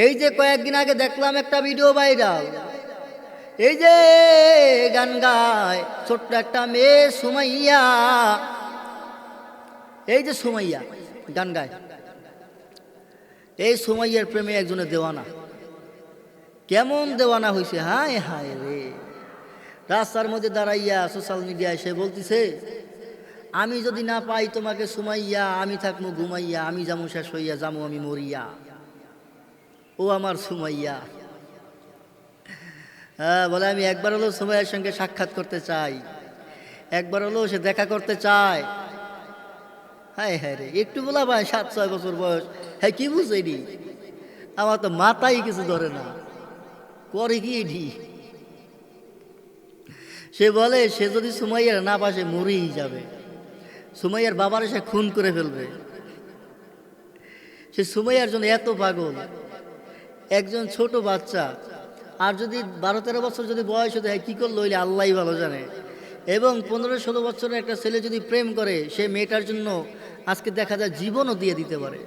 এই যে কয়েকদিন আগে দেখলাম একটা ভিডিও ভাইরাল, এই যে গান গায় ছোট্ট একটা মেয়ে সুমাইয়া, এই যে সুমাইয়া গান গায়, এই সুমাইয়ার প্রেমে একজনের দেওয়ানা। কেমন দেওয়ানা হয়েছে, হায় হায় রে। রাস্তার মধ্যে দাঁড়াইয়া সোশ্যাল মিডিয়ায় সে বলতেছে, আমি যদি না পাই তোমাকে সুমাইয়া, আমি থাকবো ঘুমাইয়া, আমি যামু শেষ হইয়া, যামু আমি মরিয়া, ও আমার সুমাইয়া। হ্যাঁ, বলে আমি একবার হলেও সুমাইয়ার সঙ্গে সাক্ষাৎ করতে চাই, একবার হলেও সে দেখা করতে চায়। হায় হায় রে, একটু বলা ভাই 7-6 বছর বয়স, হ্যাঁ কি বুঝেনি, আমার তো মাথায় কিছু ধরে না, করে কি এটি। সে বলে সে যদি সুমাইয়ার না পাশে মরেই যাবে, সুমাইয়ার বাবারে সে খুন করে ফেলবে। সে সুমাইয়ার জন্য এত পাগল। একজন ছোট বাচ্চা, আর যদি 12-13 বছর যদি বয়স হতে হয়, কী করলো হইলে আল্লাহই ভালো জানে। এবং 15-16 বছরের একটা ছেলে যদি প্রেম করে, সে মেয়েটার জন্য আজকে দেখা যায় জীবনও দিয়ে দিতে পারে,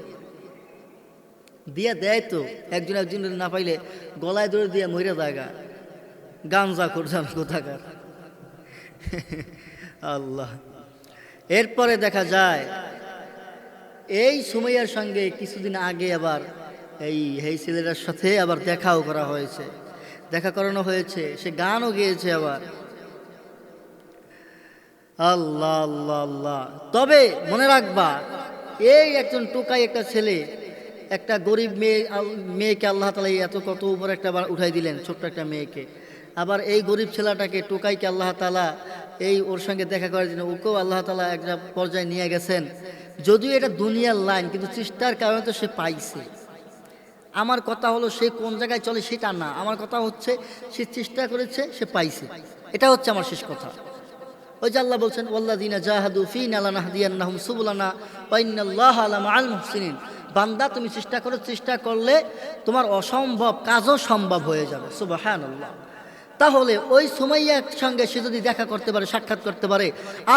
দিয়ে দেয় তো। একজনের না পাইলে গলায় ধরে দিয়ে মরে জায়গা, গাঞ্জা করছেন কোথাকার। আল্লাহ। এরপরে দেখা যায় এই সুমাইয়ার সঙ্গে কিছুদিন আগে আবার এই ছেলেটার সাথে আবার দেখাও করা হয়েছে, দেখা করানো হয়েছে, সে গানও গেয়েছে আবার। আল্লাহ আল্লাহ আল্লাহ। তবে মনে রাখবা, এই একজন টোকাই একটা ছেলে, একটা গরিব মেয়েকে আল্লাহ তাআলা এত কত উপরে একটা উঠাই দিলেন, ছোট্ট একটা মেয়েকে। আবার এই গরিব ছেলেটাকে টোকাইকে আল্লাহ তাআলা এই ওর সঙ্গে দেখা করার জন্য ওকেও আল্লাহ তাআলা একটা পর্যায়ে নিয়ে গেছেন। যদিও এটা দুনিয়ার লাইন, কিন্তু চেষ্টার কারণে তো সে পাইছে। আমার কথা হলো সে কোন জায়গায় চলে সেটা না, আমার কথা হচ্ছে সে চেষ্টা করেছে, সে পাইছে। এটা হচ্ছে আমার শেষ কথা। ওই যে আল্লাহ বলছেন, ওয়াল্লাযীনা জাহাদু ফীনা লানাহদিয়ান্নাহুম সুবুলানা ওয়া ইন্নাল্লাহা লামাআল মুহসিনিন। বান্দা তুমি চেষ্টা করো, চেষ্টা করলে তোমার অসম্ভব কাজও সম্ভব হয়ে যাবে। সুবহানাল্লাহ। তাহলে ওই সুমাইয়ার সঙ্গে সে যদি দেখা করতে পারে, সাক্ষাৎ করতে পারে,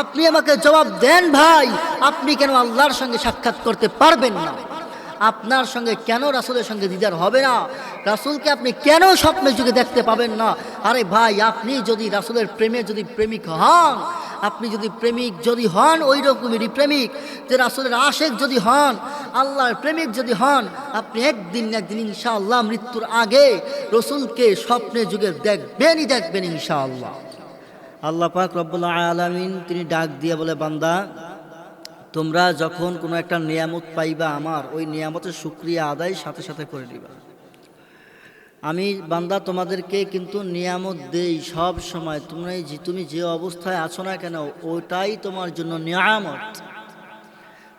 আপনি আমাকে জবাব দেন ভাই, আপনি কেন আল্লাহর সঙ্গে সাক্ষাৎ করতে পারবেন না? আপনার সঙ্গে কেন রাসূলের সঙ্গে দিদার হবে না? রাসূলকে আপনি কেন স্বপ্নের যুগে দেখতে পাবেন না? আরে ভাই, আপনি যদি রাসূলের প্রেমে যদি প্রেমিক হন, আপনি যদি প্রেমিক যদি হন, ওই রকমেরই প্রেমিক যে রাসূলের আশেক যদি হন, আল্লাহর প্রেমিক যদি হন, আপনি একদিন না একদিন ইনশাআল্লাহ মৃত্যুর আগে রাসূলকে স্বপ্নের যুগে দেখবেনই দেখবেন ইনশাআল্লাহ। আল্লাহ পাক রব্বুল আলামিন তিনি ডাক দিয়ে বলে, বান্দা তোমরা যখন কোনো একটা নিয়ামত পাইবা, আমার ওই নিয়ামতের শুকরিয়া আদায় সাথে সাথে করে দিবা। আমি বান্দা তোমাদেরকে কিন্তু নিয়ামত দেই সব সময়, তুমি যে অবস্থায় আছো না কেন, ওটাই তোমার জন্য নিয়ামত।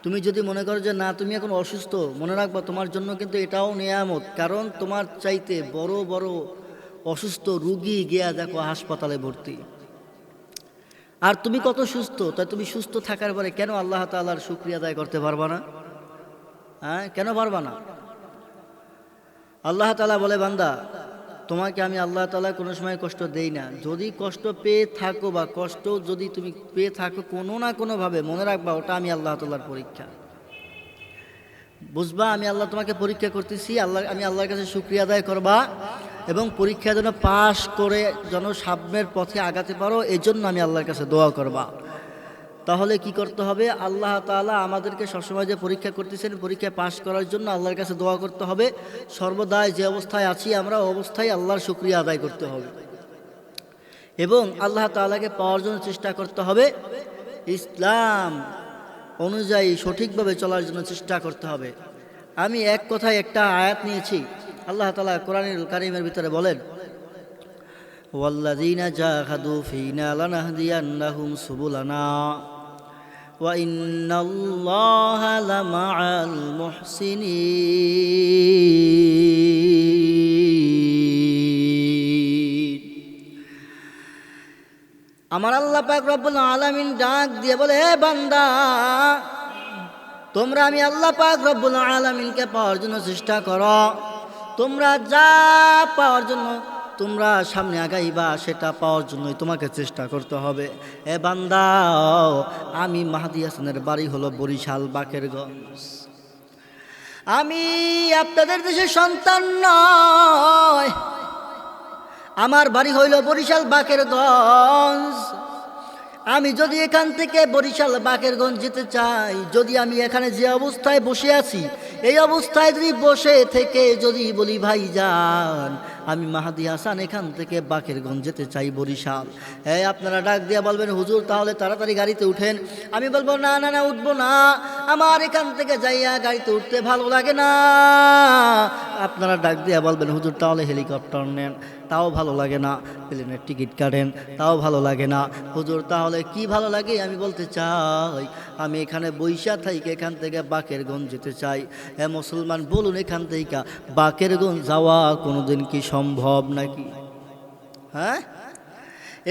তুমি যদি মনে করো যে না তুমি এখন অসুস্থ, মনে রাখবা তোমার জন্য কিন্তু এটাও নিয়ামত। কারণ তোমার চাইতে বড় বড় অসুস্থ রুগী গিয়া দেখো হাসপাতালে ভর্তি, আর তুমি কত সুস্থ। তাই তুমি সুস্থ থাকার পরে কেন আল্লাহ তাআলার শুকরিয়া আদায় করতে পারবা না? হ্যাঁ, কেন পারবা না? আল্লাহ তাআলা বলে, বান্দা তোমাকে আমি আল্লাহ তাআলা কোনো সময় কষ্ট দেই না। যদি কষ্ট পেয়ে থাকো বা কষ্ট যদি তুমি পেয়ে থাকো কোনো না কোনোভাবে, মনে রাখবা ওটা আমি আল্লাহ তাআলার পরীক্ষা। বুঝবা আমি আল্লাহ তোমাকে পরীক্ষা করতেছি, আমি আল্লাহর কাছে শুকরিয়া আদায় করবা এবং পরীক্ষা যেন পাশ করে যেন সামনের পথে আগাতে পারো, এই জন্য আমি আল্লাহর কাছে দোয়া করবা। তাহলে কি করতে হবে? আল্লাহ তাআলা আমাদেরকে সবসময় যে পরীক্ষা করতেছেন, পরীক্ষায় পাশ করার জন্য আল্লাহর কাছে দোয়া করতে হবে। সর্বদাই যে অবস্থায় আছি আমরা, অবস্থায় আল্লাহর শুকরিয়া আদায় করতে হবে এবং আল্লাহ তাআলাকে পাওয়ার জন্য চেষ্টা করতে হবে। ইসলাম অনুযায়ী সঠিকভাবে চলার জন্য চেষ্টা করতে হবে। আমি এক কথায় একটা আয়াত নিয়েছি। আল্লাহ তাআলা কোরআনুল কারীমের ভিতরে বলেন, ওয়াল্লাযীনা জাহাদু ফীনা লানাহদিয়ান্নাহুম সুবুলানা ওয়া ইন্নাল্লাহা লামাআল মুহসিনিন। আমার আল্লাহ পাক রব্বুল আলামিন ডাক দিয়ে বলে, হে বান্দা তোমরা আমি আল্লাহ পাক রব্বুল আলামিনকে পাওয়ার জন্য চেষ্টা করো। তোমরা যা পাওয়ার জন্য তোমরা সামনে আগাইবা, সেটা পাওয়ার জন্যই তোমাকে চেষ্টা করতে হবে। এ বান্দা, আমি মাহদী হাসানের বাড়ি হলো বরিশাল বাকেরগঞ্জ। আমি আপনাদের দেশের সন্তান নয়, আমার বাড়ি হইল বরিশাল বাকেরগঞ্জ। আমি যদি এখান থেকে বরিশাল বাকেরগঞ্জ যেতে চাই, যদি আমি এখানে যে অবস্থায় বসে আছি এই অবস্থায় যদি বসে থেকে যদি বলি ভাই যান আমি মাহাদি হাসান এখান থেকে বাকেরগঞ্জ যেতে চাই বরিশাল, আপনারা ডাক দিয়া বলবেন হুজুর তাহলে তাড়াতাড়ি গাড়িতে উঠেন। আমি বলবো না না না উঠবো না, আমার এখান থেকে যাইয়া গাড়িতে উঠতে ভালো লাগে না। আপনারা ডাক দিয়া বলবেন হুজুর তাহলে হেলিকপ্টার নেন, তাও ভালো লাগে না। প্লেনের টিকিট কাটেন, তাও ভালো লাগে না। হুজুর তাহলে কি ভালো লাগে? আমি বলতে চাই আমি এখানে বৈশা থাইকে এখান থেকে বাকেরগঞ্জ যেতে চাই। মুসলমান বলুন এখান থেকে বাকেরগঞ্জ যাওয়া কোনোদিন কি সম্ভব নাকি? হ্যাঁ,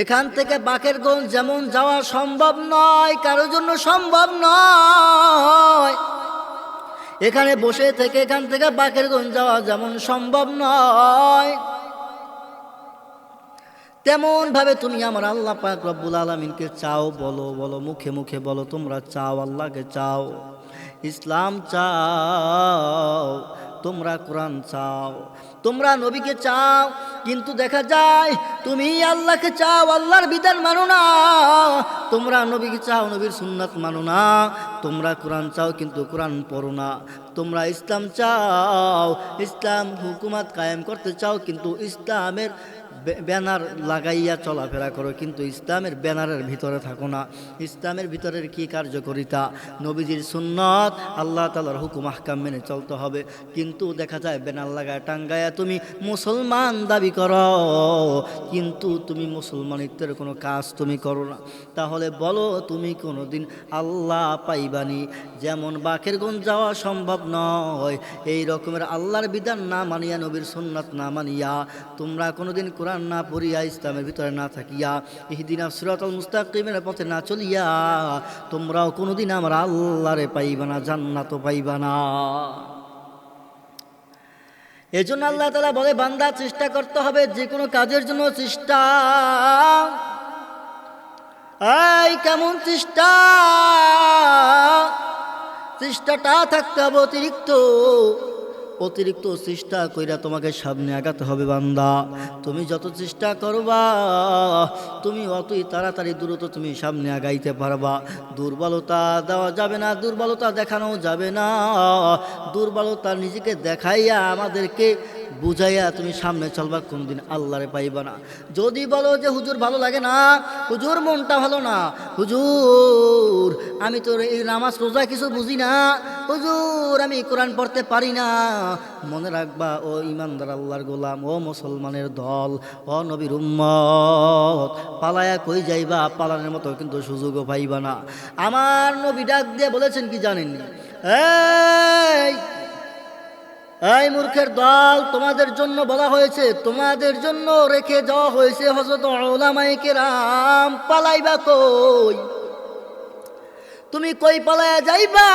এখান থেকে বাকেরগঞ্জ যেমন যাওয়া সম্ভব নয়, কারোর জন্য সম্ভব নয়, এখানে বসে থেকে এখান থেকে বাকেরগঞ্জ যাওয়া যেমন সম্ভব নয়, তেমন ভাবে তুমি আমার আল্লাহ পাক রব্বুল আলামিনকে চাও। বলো বলো, মুখে মুখে বলো তোমরা চাও, আল্লাহকে চাও, ইসলাম চাও, তোমরা কোরআন চাও, তোমরা নবীকে চাও। কিন্তু দেখা যায় তুমি আল্লাহকে চাও, আল্লাহর বিধান মানো না। তোমরা নবীকে চাও, নবীর সুন্নাত মানো না। তোমরা কোরআন চাও কিন্তু কোরআন পড়ো না। তোমরা ইসলাম চাও, ইসলাম হুকুমত কায়েম করতে চাও, কিন্তু ইসলামের ব্যানার লাগাইয়া চলাফেরা করো, কিন্তু ইসলামের ব্যানারের ভিতরে থাকো না। ইসলামের ভিতরের কি কার্যকরিতা? নবীজির সুন্নত, আল্লাহ তাআলার হুকুম আহকাম মেনে চলতে হবে। কিন্তু দেখা যায় ব্যানার লাগায় টাঙ্গায়া তুমি মুসলমান দাবি করো, কিন্তু তুমি মুসলমানিত্বের কোনো কাজ তুমি করো না। তাহলে বলো তুমি কোনোদিন আল্লাহ পাইবানি? যেমন বাকেরগঞ্জ যাওয়া সম্ভব নয়, এই রকমের আল্লাহর বিধান না মানিয়া, নবীর সুন্নাত না মানিয়া, তোমরা কোনোদিন কোরআন না পড়িয়া, ইসলামের ভিতরে না থাকিয়া, ইহদিনাস সিরাতাল মুস্তাকিমের পথে না চলিয়া, তোমরাও কোনোদিন আমার আল্লাহরে পাইবা না, জান্নাতও পাইবা না। এজন্য আল্লাহ তাআলা বলে বান্দা চেষ্টা করতে হবে, যে কোনো কাজের জন্য চেষ্টা। এই কেমন চেষ্টা? চেষ্টাটা থাকতে হবে অতিরিক্ত, অতিরিক্ত চেষ্টা কইরা তোমাকে সামনে আগাতে হবে বান্দা। তুমি যত চেষ্টা করবা তুমি অতই তাড়াতাড়ি দ্রুত তুমি সামনে আগাইতে পারবা। দুর্বলতা দেওয়া যাবে না, দুর্বলতা দেখানো যাবে না। দুর্বলতা নিজেকে দেখাইয়া আমাদেরকে বুঝাইয়া তুমি সামনে চলবা, কোনদিন আল্লাহরে পাইবা না। যদি বলো যে হুজুর ভালো লাগে না, হুজুর মনটা ভালো না, হুজুর আমি তো এই নামাজ রোজা কিছু বুঝি না, হুজুর আমি কোরআন পড়তে পারি না, মনে রাখবা ও ইমানদার আল্লাহর গোলাম, ও মুসলমানের দল, ও নবীর উম্মত, পালায়া কই যাইবা? পালানোর মতো কিন্তু সুযোগও পাইবা না। আমার নবী ডাক দিয়ে বলেছেন কি জানেন? এই মূর্খের দল, তোমাদের জন্য বলা হয়েছে, তোমাদের জন্য রেখে যাওয়া হয়েছে হযরত উলামায়ে কেরাম। পালাইবা কই? তুমি কই পালায়া যাইবা?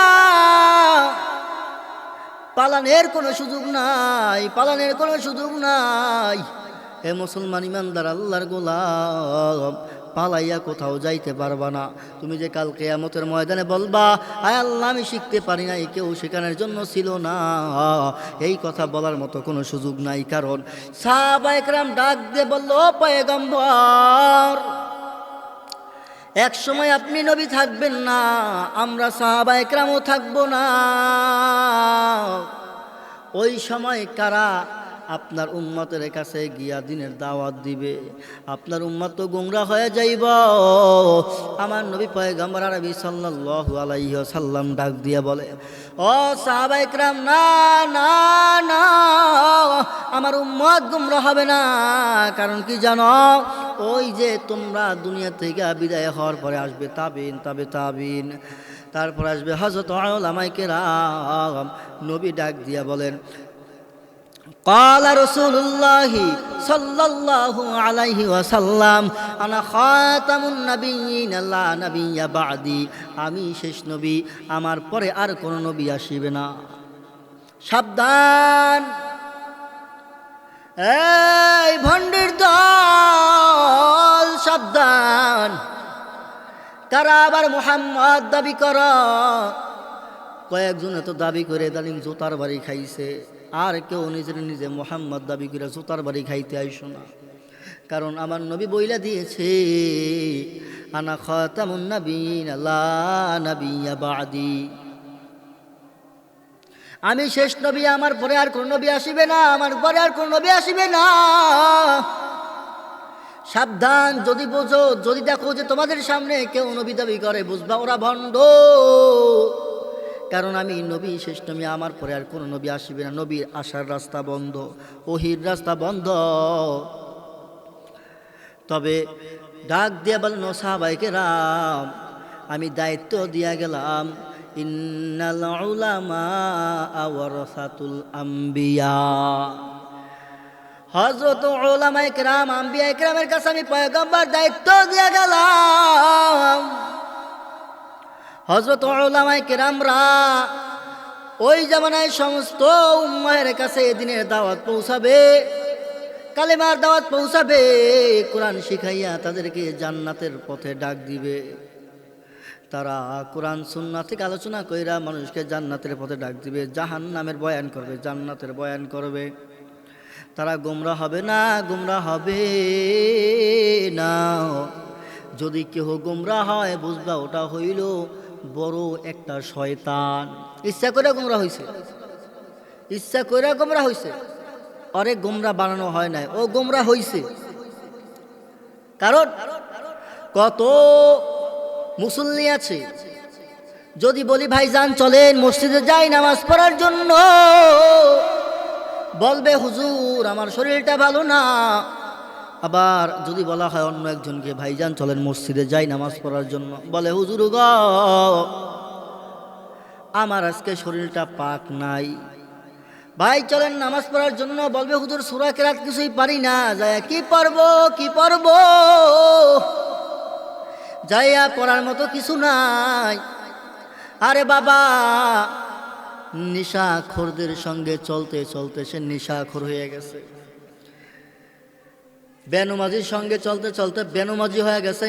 পালানের কোনো সুযোগ নাই, পালানের কোনো সুযোগ নাই। হে মুসলমান ইমানদার আল্লাহর গোলাম, পালাইয়া কোথাও যাইতে পারবা না। তুমি যে কাল কিয়ামতের ময়দানে বলবা আয় আল্লাহ আমি শিখতে পারি নাই, কেউ শেখানোর জন্য ছিল না, এই কথা বলার মতো কোনো সুযোগ নাই। কারণ সাহাবায়ে কেরাম ডাক দিয়ে বলল, ও পয়গম্বর, এক সময় আপনি নবী থাকবেন না, আমরা সাহাবায়ে কেরামও থাকবো না। ওই সময় কারা আপনার উম্মতের কাছে গিয়া দিনের দাওয়াত দিবে? আপনার উম্মত তো গুমরা হয়ে যাইব। আমার নবী পয়গম্বর আরবি সাল্লাল্লাহু আলাইহি ওয়াসাল্লাম ডাক দিয়া বলে, ও সাহাবায়ে কেরাম, না না না, আমার উম্মত গুমরা হবে না। কারণ কি জানো? ওই যে তোমরা দুনিয়া থেকে বিদায় হওয়ার পরে আসবে তাবিন, তাবিন, তারপর আসবে হযরত উলামায়ে কেরাম। নবী ডাক দিয়া বলেন, ক্বালা রাসূলুল্লাহি সাল্লাল্লাহু আলাইহি ওয়াসাল্লাম, আনা খাতামুন নাবিয়্যিন লা নাবিয়্যা বা'দি, আমি শেষ নবী, আমার পরে আর কোন নবী আসিবে না। সাবধান, এই ভণ্ডের দল সাবধান। কারা আবার মুহাম্মদ দাবি কর, কয়েকজনে তো দাবি করে দালিং জুতার বাড়ি খাইছে, আর কেউ নিজের নিজে মোহাম্মদ দাবি করে জুতার বাড়ি খাইতে আইসো না। কারণ আমার নবী বইলা দিয়েছে, আনা খাতামুন নাবিয়িন লা নাবিয়্যা বা'দি, আমি শেষ নবী, আমার পরে আর কোন নবী আসিবে না, আমার পরে আর কোন নবী আসিবে না। সাবধান, যদি বোঝো, যদি দেখো যে তোমাদের সামনে কেউ নবী দাবি করে, বুঝবা ওরা ভণ্ড। কারণ আমি নবী, শেষ নবী, আমার পরে আর কোন নবী আসিবে না। নবীর আসার রাস্তা বন্ধ, ওহির রাস্তা বন্ধ। তবে ডাক দিয়া বলেন, ও সাহাবায়ে রাম, আমি দায়িত্ব দিয়া গেলাম, ইন্নাল উলামা ওয়ারাসাতুল আম্বিয়া, হযরত উলামায়ে কেরাম, আম্বিয়ায়ে কেরামের কাছে আমি পয়গম্বর দায়িত্ব দিয়া গেলাম। হযরত উলামায়ে কেরামরা ওই জামানায় সমস্ত উম্মাহের কাছে দিনের দাওয়াত পৌঁছাবে, কালেমার দাওয়াত পৌঁছাবে, কোরআন শিখাইয়া তাদেরকে জান্নাতের পথে ডাক দিবে। তারা কোরআন সুন্নাহ থেকে আলোচনা কইরা মানুষকে জান্নাতের পথে ডাক দিবে, জাহান্নামের বয়ান করবে, জান্নাতের বয়ান করবে। তারা গোমরাহ হবে না, গোমরাহ হবে না। যদি কেহ গোমরাহ হয়, বুঝবা ওটা হইল বড় একটা শয়তান। ইচ্ছা করে গোমরাহ হইছে, ইচ্ছা করে গোমরাহ হইছে, অরে গোমরাহ বানানো হয় নাই, ও গোমরাহ হইছে। কারণ কত মুসল্লি আছে, যদি বলি ভাইজান চলেন মসজিদে যাই নামাজ পড়ার জন্য, বলবে হুজুর আমার শরীরটা ভালো না। আবার যদি বলা হয় অন্য একজনকে, ভাইজান চলেন মসজিদে যাই নামাজ পড়ার জন্য, বলে হুজুর গো আমার আজকে শরীরটা পাক নাই। ভাই চলেন নামাজ পড়ার জন্য, বলবে হুজুর সূরা কেরাত কিছুই পারি না, যায় কি পড়বো, কি পড়বো, যাইয়া পড়ার মতো কিছু নাই। আরে বাবা, নেশাখোরদের সঙ্গে চলতে চলতে সে নেশাখোর হয়ে গেছে, বেনমাজির সঙ্গে চলতে চলতে বেনমাজি হয়ে গেছে।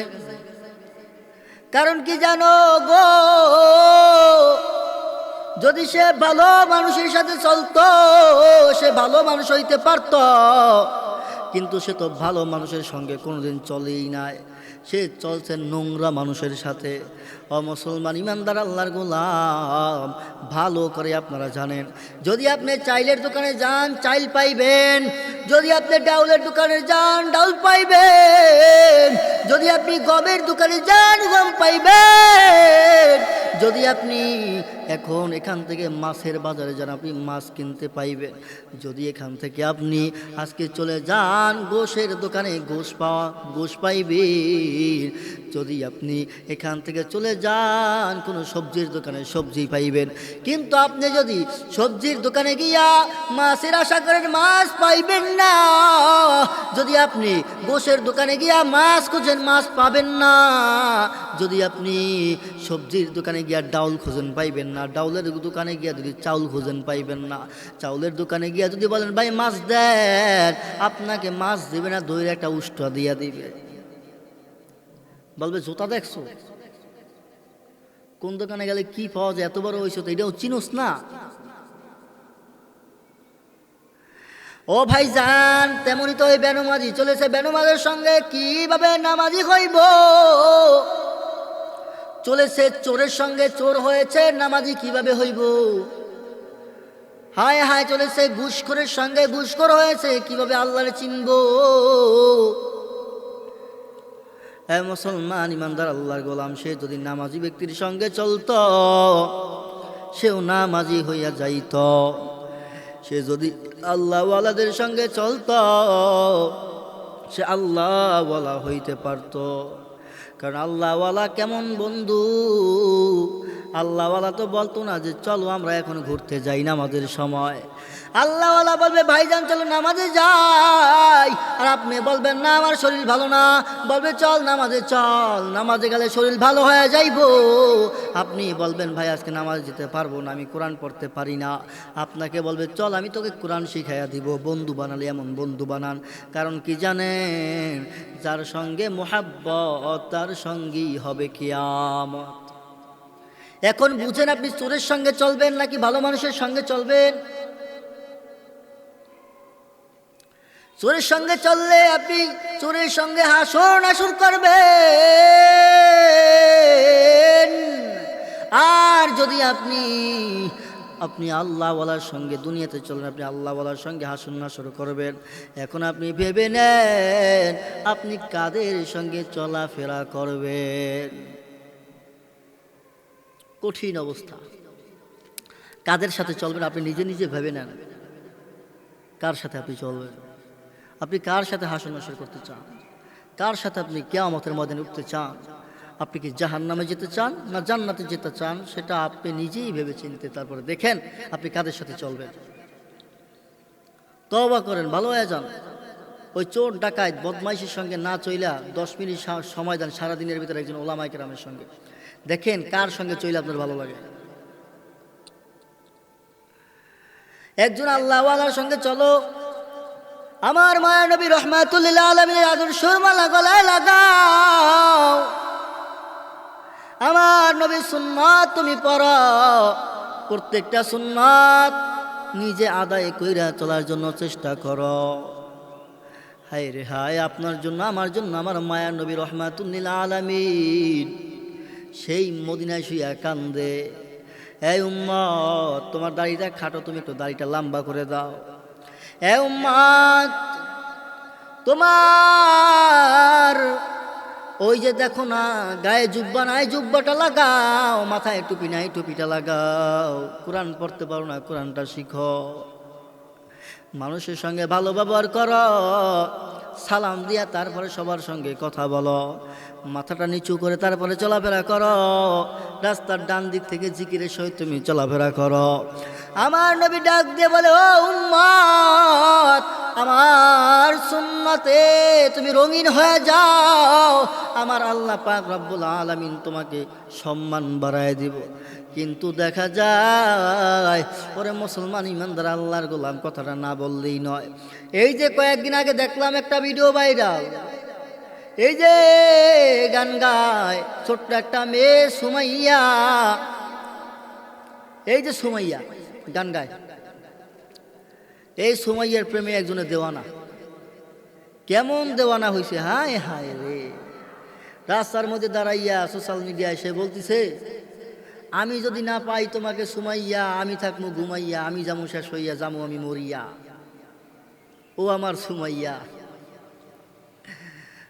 কারণ কি জানো গো, যদি সে ভালো মানুষের সাথে চলতো, সে ভালো মানুষ হইতে পারত, কিন্তু সে তো ভালো মানুষের সঙ্গে কোনোদিন চলেই নাই, সে চলছে নোংরা মানুষের সাথে। ও মুসলমান ইমানদার আল্লাহর গোলাম, ভালো করে আপনারা জানেন, যদি আপনি চাইলের দোকানে যান চাইল পাইবেন, যদি আপনি ডাউলের দোকানে যান ডাউল পাইবেন, যদি আপনি গমের দোকানে যান গম পাইবেন, যদি আপনি এখন এখান থেকে মাছের বাজারে যান আপনি মাছ কিনতে পাইবেন, যদি এখান থেকে আপনি আজকে চলে যান গোশের দোকানে গোশ পাইবেন, যদি আপনি এখান থেকে চলে যান কোনো সবজির দোকানে সবজি পাইবেন। কিন্তু আপনি যদি সবজির দোকানে গিয়া মাছের আশা করেন মাছ পাইবেন না, যদি আপনি গোশের দোকানে গিয়া মাছ খুঁজেন মাছ পাবেন না, যদি আপনি সবজির দোকানে গিয়া ডাউল খুঁজেন পাইবেন না, ডাউলের দোকানে গিয়া যদি চাউল খুঁজেন পাইবেন না, চাউলের দোকানে গিয়া যদি বলেন ভাই মাছ দেন, আপনাকে মাছ দেবে না, দইয়ের একটা উষ্টা দিয়া দিবে, বলবে জুতা দেখছো, কোন দোকানে গেলে কি পাওয়া যায়, এত বড় হয়েছে তো এটাও চিনোস না। ও ভাইজান, তেমনি তো ওই বেনমাজি চলেছে, বেনমাজের সঙ্গে কিভাবে নামাজি হইব, চলেছে চোরের সঙ্গে চোর হয়েছে, নামাজি কিভাবে হইব। হায় হায়, চলেছে ঘুষখোরের সঙ্গে ঘুষখোর হয়েছে, কিভাবে আল্লাহরে চিনব। মুসলমান ইমানদার আল্লাহর গোলাম, সে যদি নামাজি ব্যক্তির সঙ্গে চলত সেও নামাজি হইয়া যাইত, সে যদি আল্লাহওয়ালাদের সঙ্গে চলত সে আল্লাহওয়ালা হইতে পারত। কারণ আল্লাহওয়ালা কেমন বন্ধু, আল্লাহওয়ালা তো বলতো না যে চলো আমরা এখন ঘুরতে যাই নামাজের সময়, আল্লাহওয়ালা বলবে ভাইজান চলো নামাজে যাই, আর আপনি বলবেন না আমার শরীর ভালো না, বলবে চল নামাজে চল, নামাজে গেলে শরীর ভালো হয়ে যাইব। আপনি বলবেন ভাই আজকে নামাজে যেতে পারবো না, আমি কোরআন পড়তে পারি না, আপনাকে বলবে চল আমি তোকে কোরআন শিখাইয়া দিব। বন্ধু বানালে এমন বন্ধু বানান, কারণ কি জানেন, যার সঙ্গে মোহাব্বত তার সঙ্গী হবে কিয়ামত। এখন বুঝেন আপনি চোরের সঙ্গে চলবেন নাকি ভালো মানুষের সঙ্গে চলবেন? চোরের সঙ্গে চললে আপনি চোরের সঙ্গে হাসর নাসর করবেন, আর যদি আপনি আল্লাহওয়ালার সঙ্গে দুনিয়াতে চলেন, আপনি আল্লাহওয়ালার সঙ্গে হাসর নাসর করবেন। এখন আপনি ভেবে নেন আপনি কাদের সঙ্গে চলাফেরা করবেন। কঠিন অবস্থা। কাদের সাথে চলবেন আপনি নিজে নিজে ভেবে নেন। কার সাথে আপনি চলবেন? আপনি কার সাথে হাসর নাসর করতে চান? কার সাথে আপনি কিয়ামতের ময়দানে উঠতে চান? আপনি কি জাহান্নামে যেতে চান না জান্নাতে যেতে চান? সেটা আপনি নিজেই ভেবে চিনতে তারপরে দেখেন আপনি কাদের সাথে চলবেন। তওবা করেন, ভালো হয়ে যান। ওই চোর ডাকাত বদমাইশের সঙ্গে না চইলা 10 মিনিট সময় দেন সারাদিনের ভিতরে একজন ওলামায়ে কেরামের সঙ্গে, দেখেন কার সঙ্গে চইলে আপনার ভালো লাগে। একজন আল্লাহওয়ালার সঙ্গে চলো। আমার মায়া নবী রহমাতুল লিল আলামিনের আদর্শের মালা গলায় লাগাও। আমার নবীর সুন্নাত তুমি পড়ো, প্রত্যেকটা সুন্নাত নিজে আদায় কইরা চলার জন্য চেষ্টা করো। হায় রে হায়, আপনার জন্য আমার জন্য আমার মায়া নবী রহমাতুল লিল আলামিন সেই মদিনায় শুইয়া কান্দে, এই উম্মত তোমার দাড়িটা খাটো, তুমি একটু দাড়িটা লম্বা করে দাও। এ উম্মত তোমার ওই যে দেখো না গায়ে জুব্বা নাই, জুব্বাটা লাগাও। মাথায় টুপি নাই, টুপিটা লাগাও। কোরআন পড়তে পারো না, কোরআনটা শিখো। মানুষের সঙ্গে ভালো ব্যবহার করো, সালাম দিয়া তারপরে সবার সঙ্গে কথা বলো। মাথাটা নিচু করে তারপরে চলাফেরা করো। রাস্তার ডান দিক থেকে জিকিরের সহিত তুমি চলাফেরা করো। আমার নবী ডাক দিয়ে বলে, ও উম্মত আমার সুন্নতে তুমি রঙিন হয়ে যাও, আমার আল্লাহ পাক রব্বুল আলামিন তোমাকে সম্মান বাড়ায় দিব। কিন্তু দেখা যায় ওরে মুসলমান ইমানদার আল্লাহর গোলাম কথাটা না বললেই নয়। এই যে কয়েকদিন আগে দেখলাম একটা ভিডিও ভাইরাল, এই যে গান গায় ছোট্ট একটা মেয়ে সুমাইয়া, এই যে সুমাইয়া গান গায়, এই সুমাইয়ার প্রেমে একজনের দেওয়ানা। কেমন দেওয়ানা হয়েছে, হায় হায় রে। রাস্তার মধ্যে দাঁড়াইয়া সোশ্যাল মিডিয়ায় সে বলতেছে, আমি যদি না পাই তোমাকে সুমাইয়া, আমি থাকবো ঘুমাইয়া, আমি যামু শেষ হইয়া, যামু আমি মরিয়া। ও আমার সুমাইয়া।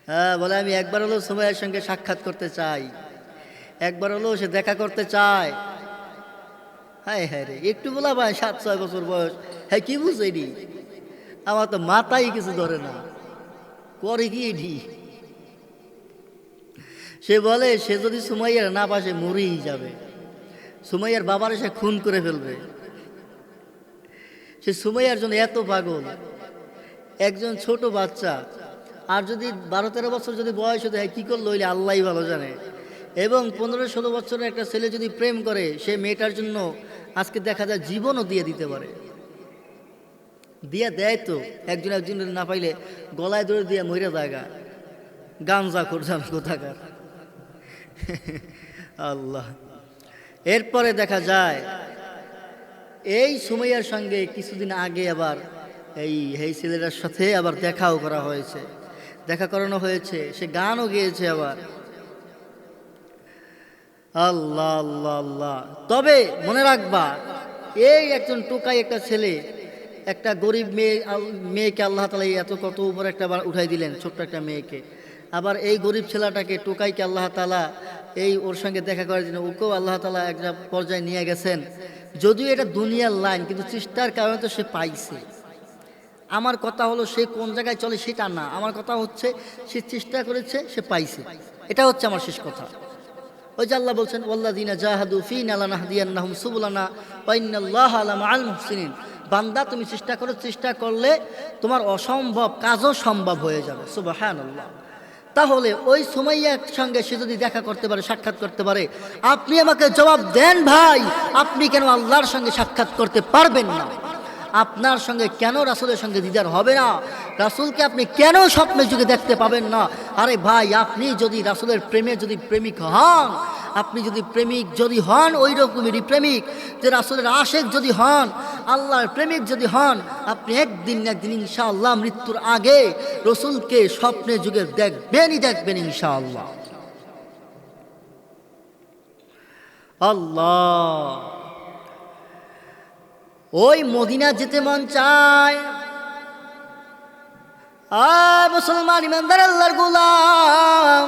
হ্যাঁ, বলে আমি একবার হলেও সুমাইয়ার সঙ্গে সাক্ষাৎ করতে চাই, একবার হলেও সে দেখা করতে চায়। হায় হায় রে, একটু বলা ভাই 7-6 বছর বয়স, হ্যাঁ কি বুঝেনি? আমার তো মাথায় কিছু ধরে না, করে কি এটি? সে বলে সে যদি সুমাইয়ার না পাশে মরেই যাবে, সুমাইয়ার বাবারে সে খুন করে ফেলবে। সে সুমাইয়ার জন্য এত পাগল। একজন ছোট বাচ্চা, আর যদি 12-13 বছর যদি বয়স হতে হয়, কী করলো হইলে আল্লাহই ভালো জানে। এবং 15-16 বছরের একটা ছেলে যদি প্রেম করে, সে মেয়েটার জন্য আজকে দেখা যায় জীবনও দিয়ে দিতে পারে। দিয়ে দেয় তো, একজনের না পাইলে গলায় ধরে দিয়ে মহিলা জায়গা গামজা করছেন কোথাকার। আল্লাহ। এরপরে দেখা যায় এই সুমাইয়ার সঙ্গে কিছুদিন আগে আবার এই ছেলেটার সাথে আবার দেখাও করা হয়েছে, দেখা করানো হয়েছে, সে গানও গেয়েছে আবার। আল্লাহ আল্লাহ আল্লাহ। তবে মনে রাখবা, এই একজন টোকাই একটা ছেলে, একটা গরিব মেয়েকে আল্লাহ তাআলা এত কত উপর একটা উঠাই দিলেন, ছোট্ট একটা মেয়েকে। আবার এই গরিব ছেলেটাকে টোকাইকে আল্লাহ তাআলা এই ওর সঙ্গে দেখা করার জন্য ওকেও আল্লাহ তাআলা একটা পর্যায়ে নিয়ে গেছেন। যদিও এটা দুনিয়ার লাইন, কিন্তু চেষ্টার কারণে তো সে পাইছে। আমার কথা হলো সে কোন জায়গায় চলে সেটা না, আমার কথা হচ্ছে সে চেষ্টা করেছে, সে পাইছে। এটা হচ্ছে আমার শেষ কথা। ওই যে আল্লাহ বলছেন, ওয়াল্লাযীনা জাহাদু ফীনা লানাহদিয়ান্নাহুম সুবুলানা ওয়া ইন্নাল্লাহা লামাআল মুহসিনিন। বান্দা তুমি চেষ্টা করো, চেষ্টা করলে তোমার অসম্ভব কাজও সম্ভব হয়ে যাবে। সুবহানাল্লাহ। তাহলে ওই সুমাইয়ার সঙ্গে সে যদি দেখা করতে পারে, সাক্ষাৎ করতে পারে, আপনি আমাকে জবাব দেন ভাই, আপনি কেন আল্লাহর সঙ্গে সাক্ষাৎ করতে পারবেন না? আপনার সঙ্গে কেন রাসূলের সঙ্গে দিদার হবে না? রাসূলকে আপনি কেন স্বপ্নের যুগে দেখতে পাবেন না? আরে ভাই, আপনি যদি রাসূলের প্রেমে যদি প্রেমিক হন, আপনি যদি প্রেমিক যদি হন, ওই রকমেরই প্রেমিক যে রাসূলের আশেক যদি হন, আল্লাহর প্রেমিক যদি হন, আপনি একদিন না একদিন ইনশাআল্লাহ মৃত্যুর আগে রসুলকে স্বপ্নে যুগে দেখবেন ইনশাআল্লাহ। আল্লাহ, ওই মদিনা যেতে মন চায়। মুসলমান ইমানদার আল্লাহর গোলাম,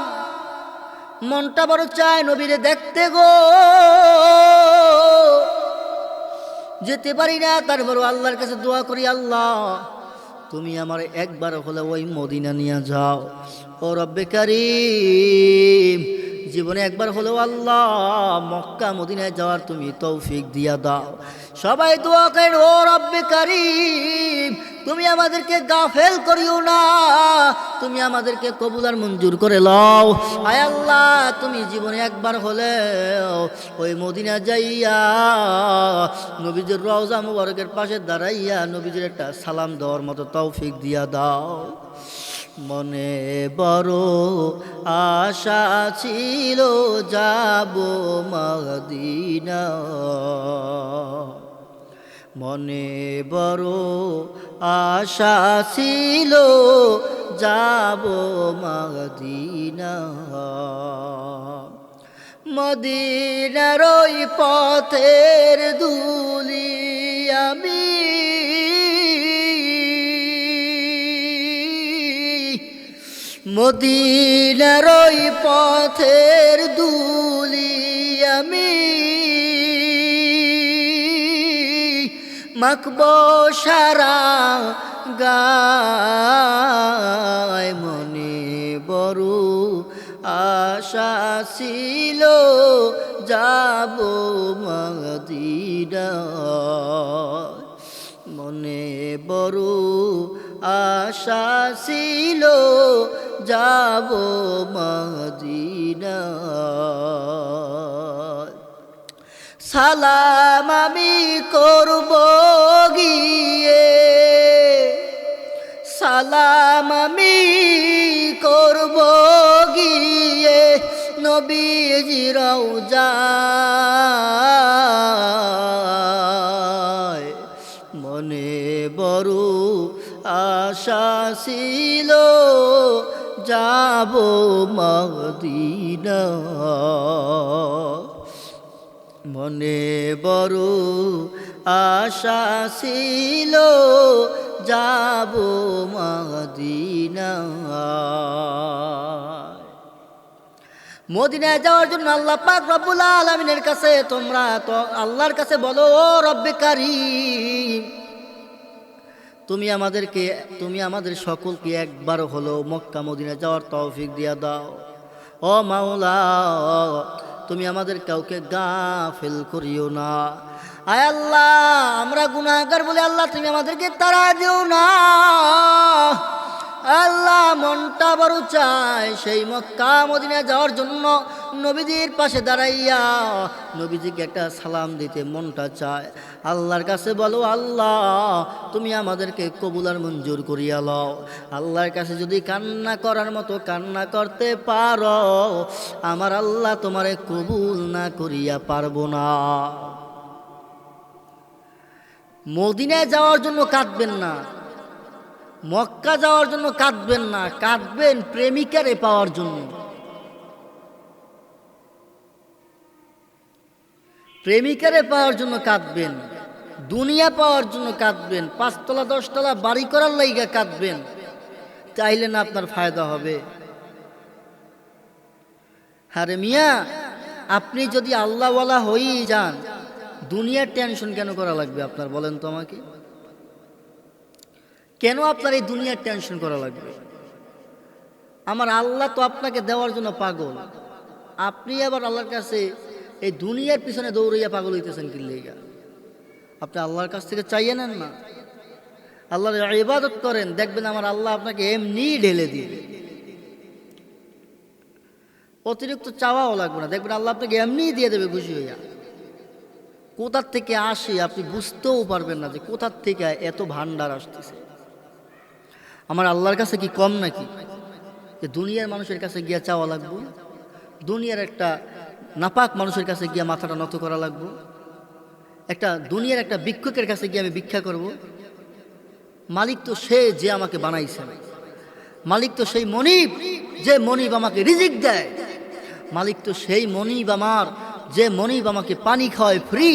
মনটা বড় চায় নবীরে দেখতে গো, যেতে পারি না, তারপর আল্লাহর কাছে দোয়া করি, আল্লাহ তুমি আমার একবার হলে ওই মদিনা নিয়ে যাও। ও রব্বে কারীম, জীবনে একবার হলেও আল্লাহ মক্কা মদিনায় যাওয়ার তুমি তৌফিক দিয়া দাও। সবাই দোয়া করেন, ও রব্বে কারীম তুমি আমাদেরকে গাফেল করিও না, তুমি আমাদেরকে কবুল আর মঞ্জুর করে লও। আয় আল্লাহ, তুমি জীবনে একবার হলে ওই মদিনা যাইয়া নবীজির রওজা মুবারকের পাশে দাঁড়াইয়া নবীজির একটা সালাম দেওয়ার মতো তৌফিক দিয়া দাও। মনে বড় আশা ছিল যাব মদিনা, মনে বড় আশা ছিল যাব মদিনা। মদিনার ওই পথের ধুলি আমি মদিনার ওই পথের ধুলি আমি মাখবো সারা গায়। মনে বড় আশা ছিল যাব মদিনা, মনে বড় আশা ছিল যাব মদিনা। সালাম আমি করব গিয়ে, সালাম আমি করব গিয়ে নবীজির রওজায়। মনে বড় আশা ছিল যাব মদিনা, মনে বড় আশা ছিল যাব মদিনা। মদিনায় যাওয়ার জন্য আল্লাহ পাক রব্বুল আলামিনের কাছে তোমরা তো আল্লাহর কাছে বলো, ও রব্বে কারীম তুমি আমাদের সকলকে একবার হলো মক্কা মদিনা যাওয়ার তৌফিক দিয়া দাও। ও মাওলা, তুমি আমাদের কাউকে গাফেল করিও না। আয় আল্লাহ, আমরা গুনাহগার বলে আল্লাহ তুমি আমাদেরকে তাড়া দিও না। আল্লাহ, মনটা বড় চায় সেই মক্কা মদিনা যাওয়ার জন্য নবীজির পাশে দাঁড়াইয়া নবীজিকে একটা সালাম দিতে মনটা চায়। আল্লাহর কাছে বলো, আল্লাহ তুমি আমাদেরকে কবুল আর মঞ্জুর করিয়া লও। আল্লাহর কাছে যদি কান্না করার মতো কান্না করতে পারো, আমার আল্লাহ তোমারে কবুল না করিয়া পারবো না। মদিনায় যাওয়ার জন্য কাঁদবেন না, মক্কা যাওয়ার জন্য কাঁদবেন না, কাঁদবেন প্রেমিকারে পাওয়ার জন্য। প্রেমিকারে পাওয়ার জন্য কাঁদবেন, দুনিয়া পাওয়ার জন্য কাঁদবেন, 5 তলা 10 তলা বাড়ি করার লাইগা কাঁদবেন, চাইলে না আপনার ফায়দা হবে। আরে মিয়া, আপনি যদি আল্লাহওয়ালা হয়েই যান, দুনিয়ার টেনশন কেন করা লাগবে আপনার, বলেন তো আমাকে? কেন আপনার এই দুনিয়ার টেনশন করা লাগবে? আমার আল্লাহ তো আপনাকে দেওয়ার জন্য পাগল, আপনি আবার আল্লাহর কাছে এই দুনিয়ার পিছনে দৌড়াইয়া পাগল হইতেছেন কি লেগা? আপনি আল্লাহর কাছ থেকে চাইয়ে নেন না, আল্লাহর ইবাদত করেন, দেখবেন আমার আল্লাহ আপনাকে এমনি ঢেলে দিবে। অতিরিক্ত চাওয়াও লাগবে না, দেখবেন আল্লাহ আপনাকে এমনি দিয়ে দেবে খুশি হইয়া। কোথার থেকে আসে আপনি বুঝতেও পারবেন না যে কোথার থেকে এত ভান্ডার আসতেছে। আমার আল্লাহর কাছে কি কম নাকি যে দুনিয়ার মানুষের কাছে গিয়া চাওয়া লাগবে? দুনিয়ার একটা নাপাক মানুষের কাছে গিয়ে মাথাটা নত করা লাগবো? একটা দুনিয়ার একটা ভিক্ষুকের কাছে গিয়ে আমি ভিক্ষা করব? মালিক তো সে যে আমাকে বানাইছে, মালিক তো সেই মনিব যে মনিব আমাকে রিজিক দেয়, মালিক তো সেই মনিব আমার যে মনিব আমাকে পানি খাওয়ায় ফ্রি,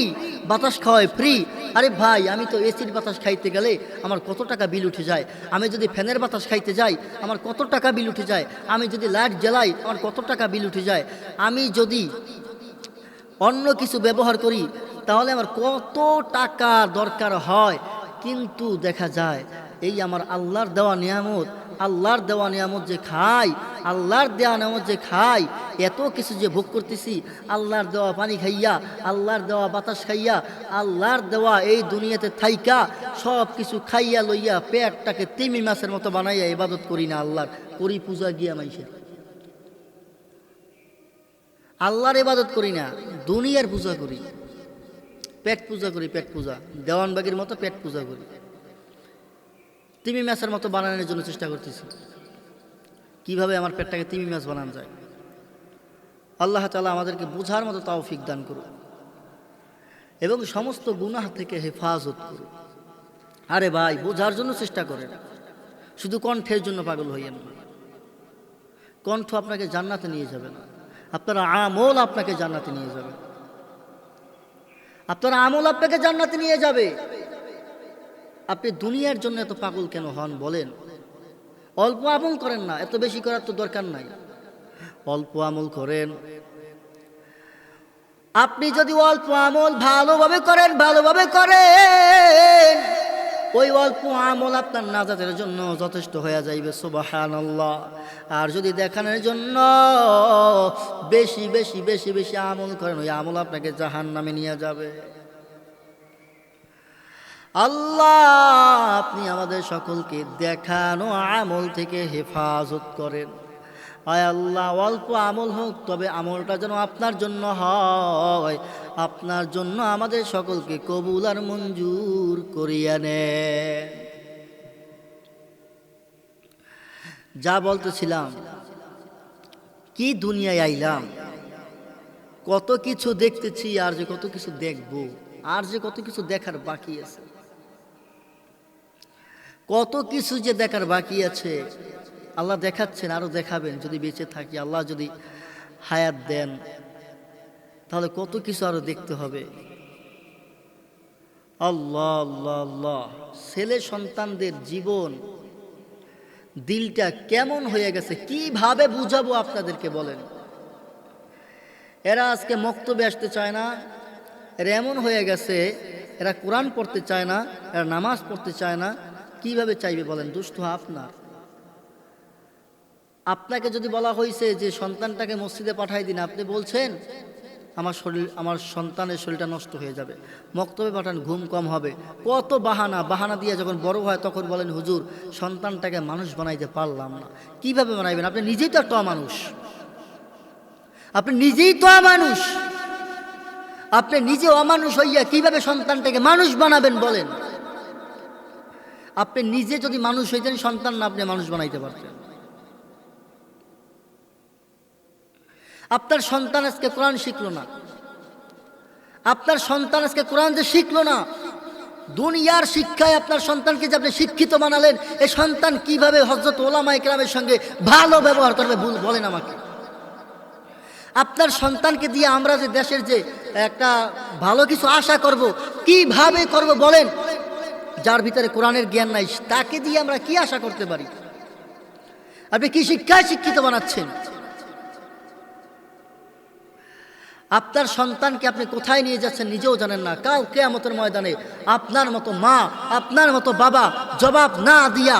বাতাস খাওয়ায় ফ্রি। আরে ভাই, আমি তো এসির বাতাস খাইতে গেলে আমার কত টাকা বিল উঠে যায়, আমি যদি ফ্যানের বাতাস খাইতে যাই আমার কত টাকা বিল উঠে যায়, আমি যদি লাইট জ্বালাই আমার কত টাকা বিল উঠে যায়, আমি যদি অন্য কিছু ব্যবহার করি তাহলে আমার কত টাকা দরকার হয়। কিন্তু দেখা যায় এই আমার আল্লাহর দেওয়া নিয়ামত, আল্লাহর দেওয়া নিয়ামত যে খাই, আল্লাহর দেওয়া নিয়ামত যে খাই, এত কিছু যে ভোগ করতেছি, আল্লাহর দেওয়া পানি খাইয়া, আল্লাহর দেওয়া বাতাস খাইয়া, আল্লাহর দেওয়া এই দুনিয়াতে থাইকা সব কিছু খাইয়া লইয়া পেটটাকে তিমি মাছের মতো বানাইয়া ইবাদত করি না আল্লাহর, করি পূজা গিয়া মাইসের। আল্লাহর ইবাদত করি না, দুনিয়ার পূজা করি, পেট পূজা করি, পেট পূজা, দেওয়ানবাগির মতো পেট পূজা করি, তিমি মাছের মতো বানানোর জন্য চেষ্টা করতেছি কিভাবে আমার পেটটাকে তিমি মাছ বানানো যায়। আল্লাহ তাআলা আমাদেরকে বোঝার মতো তৌফিক দান করুন এবং সমস্ত গুনাহ থেকে হেফাজত করুন। আরে ভাই, বোঝার জন্য চেষ্টা করেন, শুধু কণ্ঠের জন্য পাগল হইয়েন না। কণ্ঠ আপনাকে জান্নাতে নিয়ে যাবে না, আপনার আমল আপনাকে জান্নাতে নিয়ে যাবে, আপনার আমল আপনাকে জান্নাতে নিয়ে যাবে। আপনি দুনিয়ার জন্য এত পাগল কেন হন বলেন? অল্প আমল করেন না, এত বেশি করার তো দরকার নাই, অল্প আমল করেন। আপনি যদি অল্প আমল ভালোভাবে করেন, ভালোভাবে করেন, ওই অল্প আমল আপনার নাজাতের জন্য যথেষ্ট হয়ে যাইবে, সুবহানাল্লাহ। আর যদি দেখানোর জন্য বেশি বেশি বেশি বেশি আমল করেন, ওই আমল আপনাকে জাহান্নামে নিয়ে যাবে। আল্লাহ, আপনি আমাদের সকলকে দেখানো আমল থেকে হেফাজত করেন। আয় আল্লাহ, অল্প আমল হোক, তবে আমলটা যেন আপনার জন্য হয়, আপনার জন্য আমাদের সকলকে কবুল আর মঞ্জুর করিয়া নেন। যা বলতেছিলাম, কি দুনিয়ায় আইলাম, কত কিছু দেখতেছি, আর যে কত কিছু দেখব, আর যে কত কিছু দেখার বাকি আছে, কত কিছু যে দেখার বাকি আছে। আল্লাহ দেখাচ্ছেন, আরো দেখাবেন যদি বেঁচে থাকি, আল্লাহ যদি হায়াত দেন, তাহলে কত কিছু আরো দেখতে হবে। আল্লাহ আল্লাহ আল্লাহ, ছেলে সন্তানদের জীবন, দিলটা কেমন হয়ে গেছে, কিভাবে বুঝাবো আপনাদেরকে বলেন? এরা আজকে মক্তবে আসতে চায় না, এরা এমন হয়ে গেছে, এরা কোরআন পড়তে চায় না, এরা নামাজ পড়তে চায় না। কিভাবে চাইবে বলেন? দোষ তো আপনার। আপনাকে যদি বলা হয়েছে যে সন্তানটাকে মসজিদে পাঠাই দিন, আপনি বলছেন আমার সন্তানের শরীরটা নষ্ট হয়ে যাবে, মক্তবে পাঠান, ঘুম কম হবে, কত বাহানা দিয়ে যখন বড় হয় তখন বলেন হুজুর সন্তানটাকে মানুষ বানাইতে পারলাম না। কিভাবে বানাইবেন? আপনি নিজেই তো একটা অমানুষ, আপনি নিজেই তো অমানুষ, আপনি নিজে অমানুষ হইয়া কিভাবে সন্তানটাকে মানুষ বানাবেন বলেন? আপনি নিজে যদি মানুষ হইতেন, সন্তান না আপনি মানুষ বানাইতে পারতেন। আপনার সন্তান আজকে কোরআন শিখলো না, আপনার সন্তান আজকে কোরআন যে শিখলো না, দুনিয়ার শিক্ষায় আপনার সন্তানকে যে আপনি শিক্ষিত বানালেন, এই সন্তান কিভাবে হযরত উলামায়ে কেরামের সঙ্গে ভালো ব্যবহার করবে বলেন আমাকে? আপনার সন্তানকে দিয়ে আমরা যে দেশের যে একটা ভালো কিছু আশা করব, কিভাবে করব বলেন? যার ভিতরে কোরআনের জ্ঞান নাই, তাকে দিয়ে আমরা কি আশা করতে পারি? আপনি কি শিক্ষায় শিক্ষিত বানাচ্ছেন? আপনার সন্তানকে আপনি কোথায় নিয়ে যাচ্ছেন নিজেও জানেন না। কাল কিয়ামতের ময়দানে আপনার মতো মা, আপনার মতো বাবা জবাব না দিয়া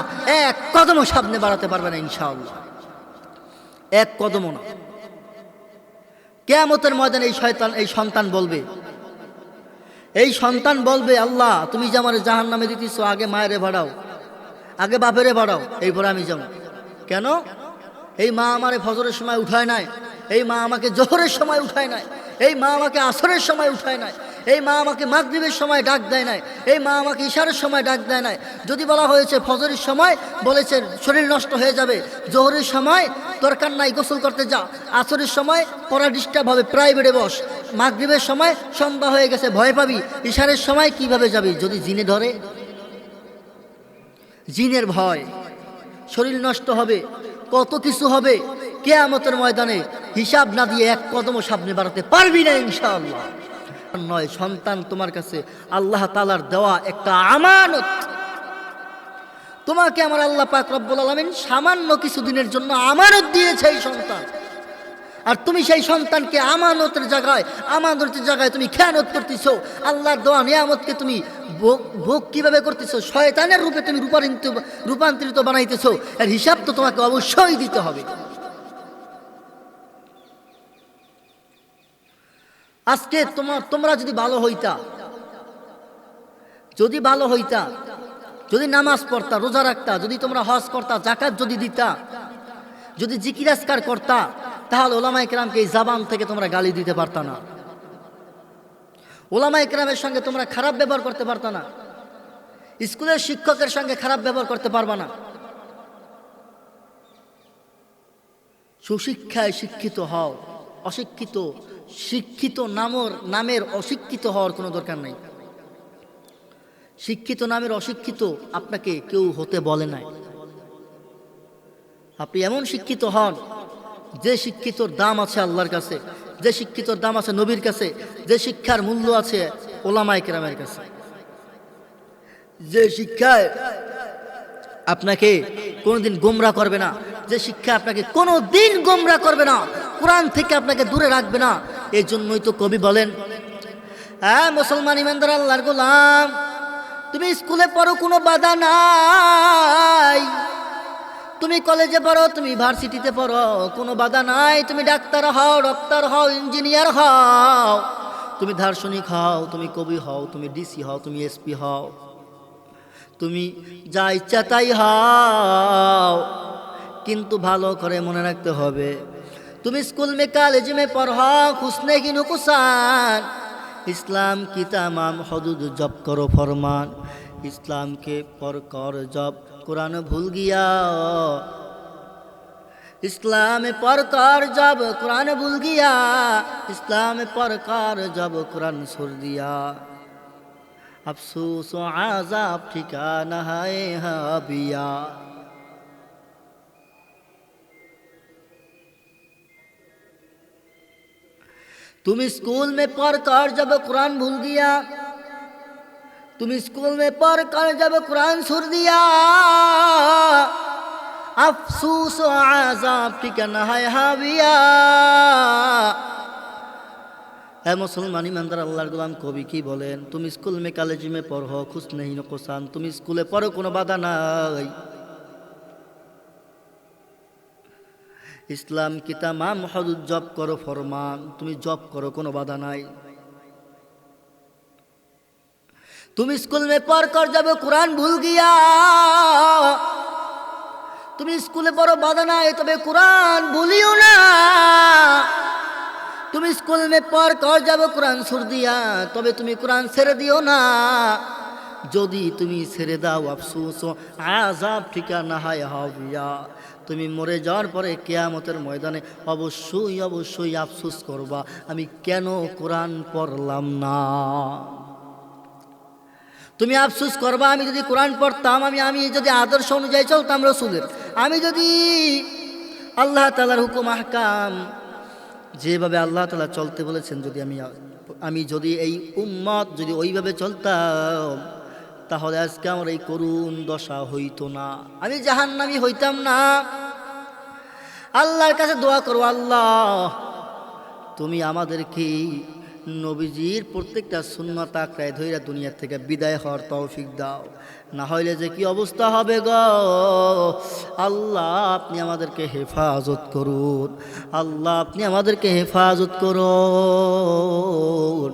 এক কদমও সামনে বাড়াতে পারবে না ইনশাআল্লাহ, এক কদমও না। কিয়ামতের ময়দানে এই সন্তান বলবে, এই সন্তান বলবে, আল্লাহ তুমি যে আমার জাহান্নামে দিতেছো, আগে মায়েরে ভাড়াও, আগে বাপেরে ভাড়াও, এইপরে আমি যাবো। কেন? এই মা আমারে ফজরের সময় উঠায় নাই, এই মা আমাকে জোহরের সময় উঠায় নাই, এই মা আমাকে আসরের সময় উঠায় নাই, এই মা আমাকে মাগরিবের সময় ডাক দেয় নাই, এই মা আমাকে ইশারের সময় ডাক দেয় নাই। যদি বলা হয়েছে ফজরের সময়, বলেছে শরীর নষ্ট হয়ে যাবে, জোহরের সময় দরকার নাই, গোসল করতে যা। আসরের সময় পড়া ডিস্টার্ব হবে, প্রাইভেটে বস। মাগরিবের সময় সন্ধ্যা হয়ে গেছে, ভয় পাবি। ইশারের সময় কিভাবে যাবি যদি জিনে ধরে? জিনের ভয়, শরীর নষ্ট হবে, কত কিছু হবে। কিয়ামতের ময়দানে হিসাব না দিয়ে এক কদমও সামনে বাড়াতে পারবি না ইনশাআল্লাহ। নয়, সন্তান তোমার কাছে আল্লাহ তাআলার দেওয়া একটা আমানত। তোমাকে আমার আল্লাহ পাক রব্বুল আলামিন সামান্য কিছু দিনের জন্য আমানত দিয়েছে এই সন্তান। আর তুমি সেই সন্তানকে আমানতের জায়গায় তুমি খেয়ানত করতেছো। আল্লাহর দেওয়া নিয়ামতকে তুমি ভোগ কিভাবে করতেছো? শয়তানের রূপে তুমি রূপান্তরিত বানাইতেছো। এর হিসাব তো তোমাকে অবশ্যই দিতে হবে। আজকে তোমরা যদি ভালো হইতা, যদি নামাজ পড়তা, রোজা রাখতা, যদি তোমরা হজ করতা, যাকাত যদি দিতা, যদি জিকির আজকার করতা, তাহলে ওলামায়ে কেরামকে এই জবান থেকে তোমরা গালি দিতে পারতা না। ওলামায়ে কেরামের সঙ্গে তোমরা খারাপ ব্যবহার করতে পারতা না। স্কুলের শিক্ষকের সঙ্গে খারাপ ব্যবহার করতে পারবা না। সুশিক্ষায় শিক্ষিত হও, শিক্ষিত নামের অশিক্ষিত হওয়ার কোনো দরকার নাই। শিক্ষিত নামের অশিক্ষিত আপনাকে কেউ হতে বলে নাই। আপনি এমন শিক্ষিত হন যে শিক্ষিতর দাম আছে আল্লাহর কাছে, যে শিক্ষিতর দাম আছে নবীর কাছে, যে শিক্ষার মূল্য আছে ওলামায়ে কেরামের কাছে, যে শিক্ষায় আপনাকে কোনোদিন গোমরা করবে না, যে শিক্ষা আপনাকে কোনোদিন গোমরা করবে না, কোরআন থেকে আপনাকে দূরে রাখবে না। এই জন্যই তো কবি বলেন, হ্যাঁ মুসলমান ইমানদার আল্লাহর গোলাম, তুমি স্কুলে পড়ো কোনো বাধা নাই, তুমি কলেজে পড়ো, তুমি ভার্সিটিতে পড়ো, কোনো বাধা নাই। তুমি ডাক্তার হও, ডক্টর হও, ইঞ্জিনিয়ার হও, তুমি দার্শনিক হও, তুমি কবি হও, তুমি ডিসি হও, তুমি এসপি হও, তুমি যা ইচ্ছা তাই হও, কিন্তু ভালো করে মনে রাখতে হবে, তুমি স্কুল মে কলেজ মে পড়ো, খুশনে কি নুকসান, ইসলাম কি তামাম হদুদ জব করো ফরমান, ইসলাম কে পর কর জব कुरान भूल गया, इस्लाम पर कर जब कुरान भूल गया, इस्लाम पर कर जब कुरान छोड़ दिया, अफसोस आज़ाब ठिकाना है हाबिया। तुम स्कूल में पढ़ कर जब कुरान भूल गया, तुम स्कूल में पढ़ कर जब कुरान छोड़ दिया, अफसोस आज़ाब ठिकाना है हाविया। ए मुसलमान ईमानदार अल्लाहर गोलाम कवि की बोलें, तुम स्कूल में कॉलेज में पढ़ो खुश नहीं नुकसान, तुम स्कूले पढ़ो कोनो बाधा नाई, इस्लाम की तमाम हदूद जब करो फरमान, तुम जब करो कोनो बाधा नाई। तुम स्कूल में पढ़ कर जब कुरान भूल गया, तुम स्कूले पढ़ो बाधा नाई, तबे कुरान भूलियो ना। तुम स्कूल में पढ़ कर जब कुरान छोड़ दिया, तबे तुम कुरान ছেড়ে दियो ना। যদি তুমি ছেড়ে দাও আফসোস আযাব ঠিকানা হয় হাবিয়া, তুমি মরে যাওয়ার পরে কিয়ামতের ময়দানে অবশ্যই আফসোস করবা, আমি কেন কোরআন পড়লাম না। তুমি আফসোস করবা, আমি যদি কোরআন পড়তাম, আমি যদি আদর্শ অনুযায়ী চলতাম রসুলের, আমি যদি আল্লাহ তাআলার হুকুম আহকাম যেভাবে আল্লাহ তাআলা চলতে বলেছেন, যদি আমি যদি এই উম্মত যদি ওইভাবে চলতাম, তাহলে আজকে আমার এই করুণ দশা হইতো না, আমি জাহান্নামী হইতাম না। আল্লাহর কাছে দোয়া করো, আল্লাহ তুমি আমাদেরকে নবীজির প্রত্যেকটা সুন্নাত আঁকড়ায় ধইরা দুনিয়া থেকে বিদায় হওয়ার তৌফিক দাও, না হইলে যে কি অবস্থা হবে গো আল্লাহ, আপনি আমাদেরকে হেফাজত করুন, আল্লাহ আপনি আমাদেরকে হেফাজত করুন,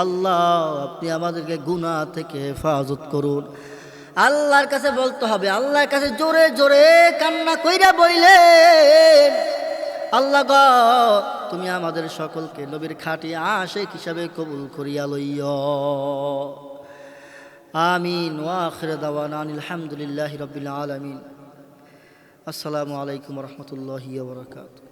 আল্লাহ আপনি আমাদেরকে গুনাহ থেকে হেফাজত করুন। আল্লাহর কাছে বলতে হবে, আল্লাহর কাছে জোরে জোরে কান্না কইরা বইলেন, আল্লাহ গো তুমি আমাদের সকলকে নবীর খাঁটি আশিক হিসাবে কবুল করিয়া লইও। আমিন। ওয়া আখির দাওয়ানা আলহামদুলিল্লাহি রাব্বিল আলামিন। আসসালামু আলাইকুম রহমতুল্লাহি ওয়া বারাকাতুহু।